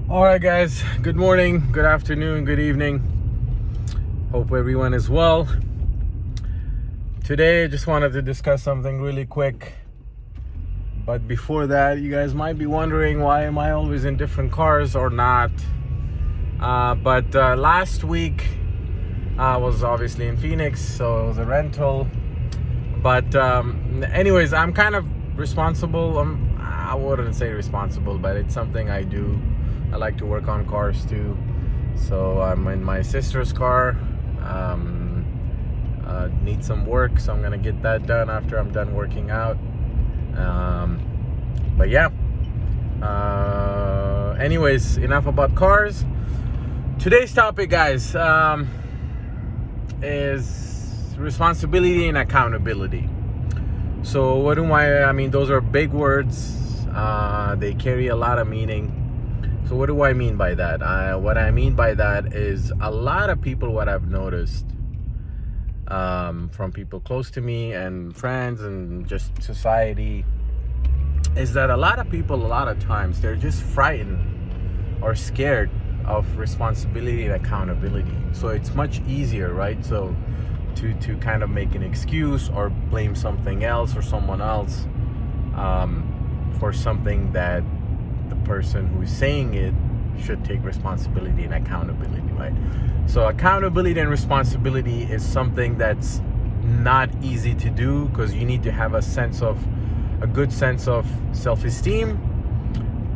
All right, guys. Good morning, good afternoon, good evening. Hope everyone is well. Today, I just wanted to discuss something really quick. But before that, you guys might be wondering, why am I always in different cars or not? But last week, I was obviously in Phoenix, so it was a rental. But anyways, I'm kind of responsible. I wouldn't say responsible, but it's something I do. I like to work on cars too. So I'm in my sister's car. Need some work, so I'm gonna get that done after I'm done working out. But yeah. Anyways, enough about cars. Today's topic, guys, is responsibility and accountability. So what do I mean, those are big words. They carry a lot of meaning. So what do I mean by that? What I mean by that is a lot of people, what I've noticed from people close to me and friends and just society, is that a lot of people, a lot of times, they're just frightened or scared of responsibility and accountability. So it's much easier, right? So to kind of make an excuse or blame something else or someone else for something that the person who's saying it should take responsibility and accountability, right? So accountability and responsibility is something that's not easy to do, because you need to have a good sense of self-esteem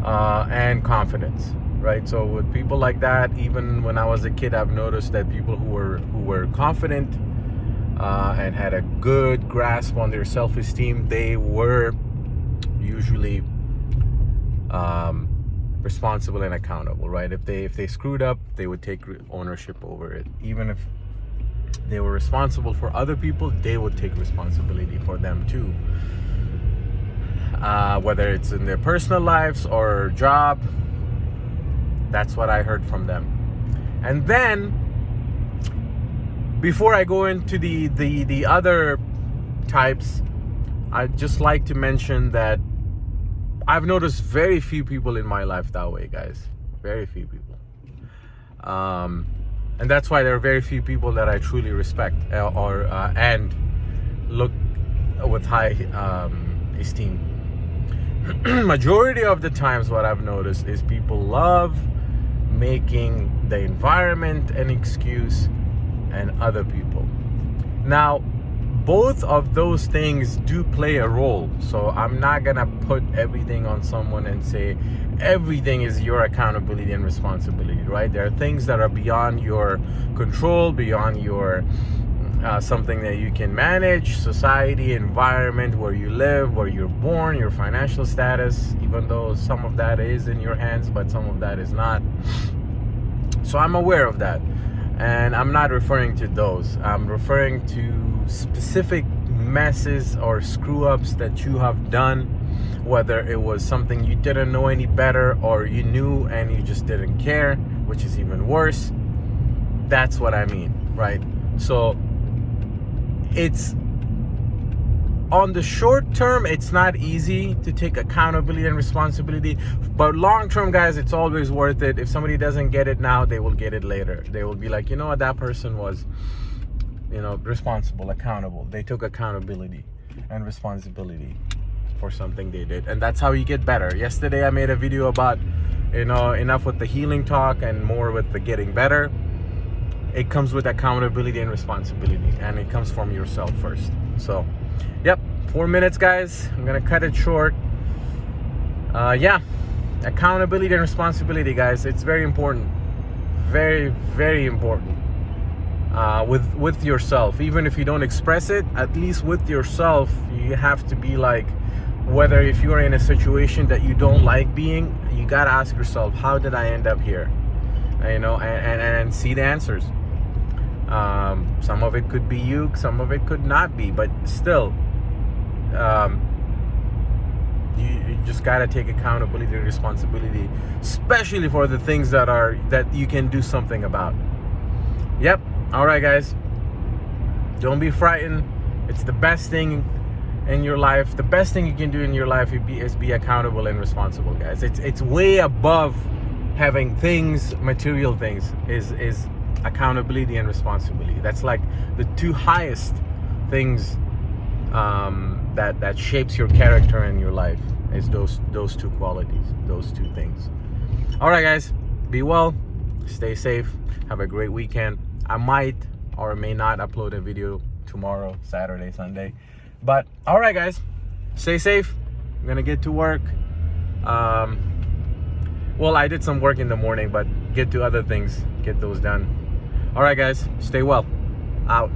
and confidence, right? So with people like that, even when I was a kid, I've noticed that people who were confident and had a good grasp on their self-esteem, they were usually responsible and accountable, right? If they screwed up, they would take ownership over it. Even if they were responsible for other people, they would take responsibility for them too. Whether it's in their personal lives or job, that's what I heard from them. And then, before I go into the other types, I'd just like to mention that I've noticed very few people in my life that way, guys. Very few people. And that's why there are very few people that I truly respect and look with high esteem. Majority of the times, what I've noticed is people love making the environment an excuse and other people. Now, both of those things do play a role. So I'm not gonna put everything on someone and say everything is your accountability and responsibility, right? There are things that are beyond your control, beyond your something that you can manage: society, environment, where you live, where you're born, your financial status, even though some of that is in your hands, but some of that is not. So I'm aware of that. And I'm not referring to those. I'm referring to specific messes or screw ups that you have done, whether it was something you didn't know any better or you knew and you just didn't care, which is even worse. That's what I mean, right? So it's on the short term, it's not easy to take accountability and responsibility, but long term, guys, it's always worth it. If somebody doesn't get it now, they will get it later. They will be like, you know what, that person was, responsible, accountable. They took accountability and responsibility for something they did, and that's how you get better. Yesterday I made a video about, enough with the healing talk and more with the getting better. It comes with accountability and responsibility, and it comes from yourself first. So yep, 4 minutes, guys. I'm gonna cut it short. Accountability and responsibility, guys, it's very important. Very, very important. With yourself. Even if you don't express it, at least with yourself, you have to be like, whether if you're in a situation that you don't like being, you gotta ask yourself, how did I end up here? And see the answers. Some of it could be you, some of it could not be, but still, you just gotta take accountability and responsibility, especially for the things that you can do something about. Yep. All right, guys, don't be frightened. It's the best thing in your life. The best thing you can do in your life is be accountable and responsible, guys. It's way above having things, material things, is accountability and responsibility. That's like the two highest things that shapes your character and your life, is those two qualities, those two things. All right, guys, be well, stay safe, have a great weekend. I might or may not upload a video tomorrow, Saturday, Sunday, but all right, guys, stay safe. I'm gonna get to work. Well, I did some work in the morning, but get to other things, get those done. All right, guys, stay well. Out.